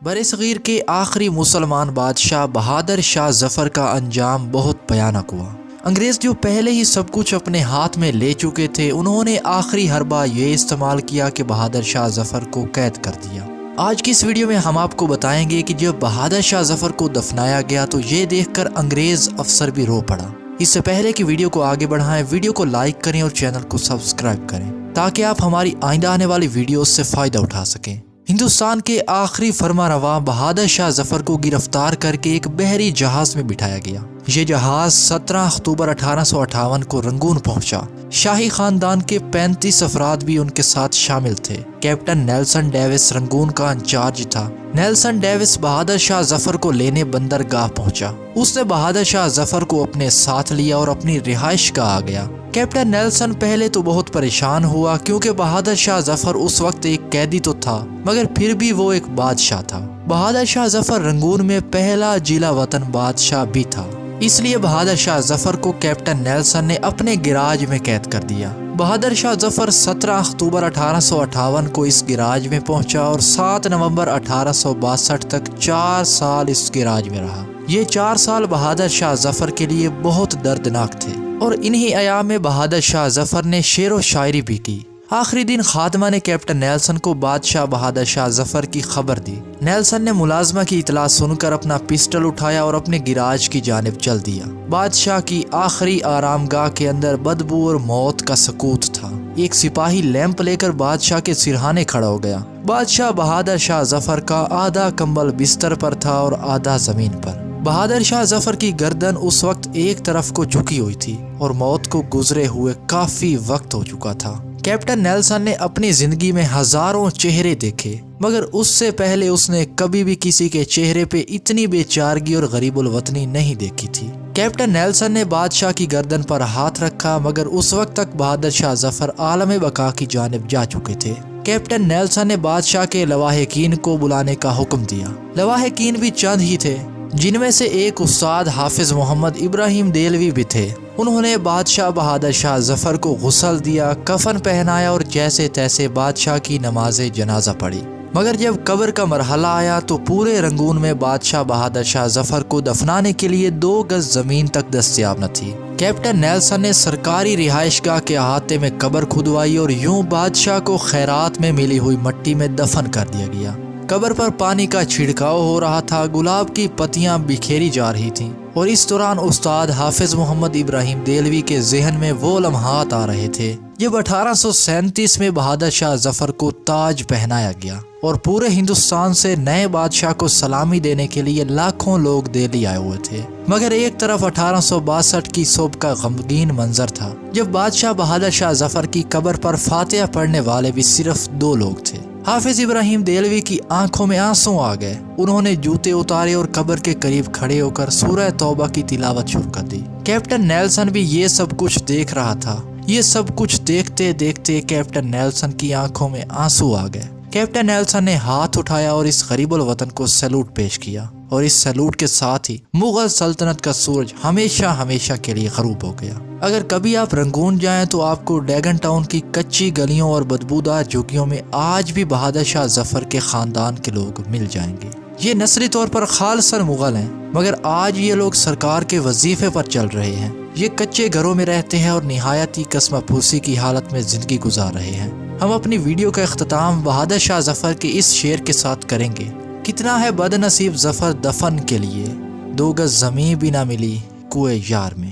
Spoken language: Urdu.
برصغیر کے آخری مسلمان بادشاہ بہادر شاہ ظفر کا انجام بہت بھیانک ہوا۔ انگریز جو پہلے ہی سب کچھ اپنے ہاتھ میں لے چکے تھے، انہوں نے آخری حربہ یہ استعمال کیا کہ بہادر شاہ ظفر کو قید کر دیا۔ آج کی اس ویڈیو میں ہم آپ کو بتائیں گے کہ جب بہادر شاہ ظفر کو دفنایا گیا تو یہ دیکھ کر انگریز افسر بھی رو پڑا۔ اس سے پہلے کہ ویڈیو کو آگے بڑھائیں، ویڈیو کو لائک کریں اور چینل کو سبسکرائب کریں تاکہ آپ ہماری آئندہ آنے والی ویڈیوز سے فائدہ اٹھا سکیں۔ ہندوستان کے آخری فرما رواں بہادر شاہ ظفر کو گرفتار کر کے ایک بحری جہاز میں بٹھایا گیا۔ یہ جہاز 17 اکتوبر 1858 کو رنگون پہنچا۔ شاہی خاندان کے 35 افراد بھی ان کے ساتھ شامل تھے۔ کیپٹن نیلسن ڈیوس رنگون کا انچارج تھا۔ نیلسن ڈیوس بہادر شاہ ظفر کو لینے بندرگاہ پہنچا۔ اس نے بہادر شاہ ظفر کو اپنے ساتھ لیا اور اپنی رہائش گاہ آ گیا۔ کیپٹن نیلسن پہلے تو بہت پریشان ہوا کیونکہ بہادر شاہ ظفر اس وقت ایک قیدی تو تھا مگر پھر بھی وہ ایک بادشاہ تھا۔ بہادر شاہ ظفر رنگون میں پہلا جلا وطن بادشاہ بھی تھا، اس لیے بہادر شاہ ظفر کو کیپٹن نیلسن نے اپنے گراج میں قید کر دیا۔ بہادر شاہ ظفر 17 اکتوبر 1858 کو اس گراج میں پہنچا اور 7 نومبر 1862 تک 4 سال اس گراج میں رہا۔ یہ 4 سال بہادر شاہ ظفر کے لیے بہت دردناک تھے اور انہی ایام میں بہادر شاہ ظفر نے شعر و شاعری بھی کی۔ آخری دن خادمہ نے کیپٹن نیلسن کو بادشاہ بہادر شاہ ظفر کی خبر دی۔ نیلسن نے ملازمہ کی اطلاع سن کر اپنا پسٹل اٹھایا اور اپنے گراج کی جانب چل دیا۔ بادشاہ کی آخری آرام گاہ کے اندر بدبو اور موت کا سکوت تھا۔ ایک سپاہی لیمپ لے کر بادشاہ کے سرہانے کھڑا ہو گیا۔ بادشاہ بہادر شاہ ظفر کا آدھا کمبل بستر پر تھا اور آدھا زمین پر۔ بہادر شاہ ظفر کی گردن اس وقت ایک طرف کو جھکی ہوئی تھی اور موت کو گزرے ہوئے کافی وقت ہو چکا تھا۔ کیپٹن نیلسن نے اپنی زندگی میں ہزاروں چہرے دیکھے مگر اس سے پہلے اس نے کبھی بھی کسی کے چہرے پہ اتنی بے چارگی اور غریب الوطنی نہیں دیکھی تھی۔ کیپٹن نیلسن نے بادشاہ کی گردن پر ہاتھ رکھا مگر اس وقت تک بہادر شاہ ظفر عالم بقا کی جانب جا چکے تھے۔ کیپٹن نیلسن نے بادشاہ کے لواحقین کو بلانے کا حکم دیا۔ لواحقین بھی چند ہی تھے جن میں سے ایک استاد حافظ محمد ابراہیم دہلوی بھی تھے۔ انہوں نے بادشاہ بہادر شاہ ظفر کو غسل دیا، کفن پہنایا اور جیسے تیسے بادشاہ کی نماز جنازہ پڑھی۔ مگر جب قبر کا مرحلہ آیا تو پورے رنگون میں بادشاہ بہادر شاہ ظفر کو دفنانے کے لیے 2 گز زمین تک دستیاب نہ تھی۔ کیپٹن نیلسن نے سرکاری رہائش گاہ کے احاطے میں قبر کھدوائی اور یوں بادشاہ کو خیرات میں ملی ہوئی مٹی میں دفن کر دیا گیا۔ قبر پر پانی کا چھڑکاؤ ہو رہا تھا، گلاب کی پتیاں بکھیری جا رہی تھیں اور اس دوران استاد حافظ محمد ابراہیم دہلوی کے ذہن میں وہ لمحات آ رہے تھے جب 1837 میں بہادر شاہ ظفر کو تاج پہنایا گیا اور پورے ہندوستان سے نئے بادشاہ کو سلامی دینے کے لیے لاکھوں لوگ دہلی آئے ہوئے تھے۔ مگر ایک طرف 1862 کی صبح کا غمگین منظر تھا جب بادشاہ بہادر شاہ ظفر کی قبر پر فاتحہ پڑھنے والے بھی صرف 2 لوگ تھے۔ حافظ ابراہیم دہلوی کی آنکھوں میں آنسو آ گئے۔ انہوں نے جوتے اتارے اور قبر کے قریب کھڑے ہو کر سورہ توبہ کی تلاوت شروع کر دی۔ کیپٹن نیلسن بھی یہ سب کچھ دیکھ رہا تھا۔ یہ سب کچھ دیکھتے دیکھتے کیپٹن نیلسن کی آنکھوں میں آنسو آ گئے۔ کیپٹن نیلسن نے ہاتھ اٹھایا اور اس غریب الوطن کو سیلوٹ پیش کیا اور اس سیلوٹ کے ساتھ ہی مغل سلطنت کا سورج ہمیشہ ہمیشہ کے لیے غروب ہو گیا۔ اگر کبھی آپ رنگون جائیں تو آپ کو ڈیگن ٹاؤن کی کچی گلیوں اور بدبودار جھگیوں میں آج بھی بہادر شاہ ظفر کے خاندان کے لوگ مل جائیں گے۔ یہ نسلی طور پر خالصاً مغل ہیں مگر آج یہ لوگ سرکار کے وظیفے پر چل رہے ہیں۔ یہ کچے گھروں میں رہتے ہیں اور نہایت ہی قسمہ پھوسی کی حالت میں زندگی گزار رہے ہیں۔ ہم اپنی ویڈیو کا اختتام بہادر شاہ ظفر کے اس شعر کے ساتھ کریں گے۔ کتنا ہے بد نصیب ظفر دفن کے لیے، 2 گز زمین بھی نہ ملی کوئے یار میں۔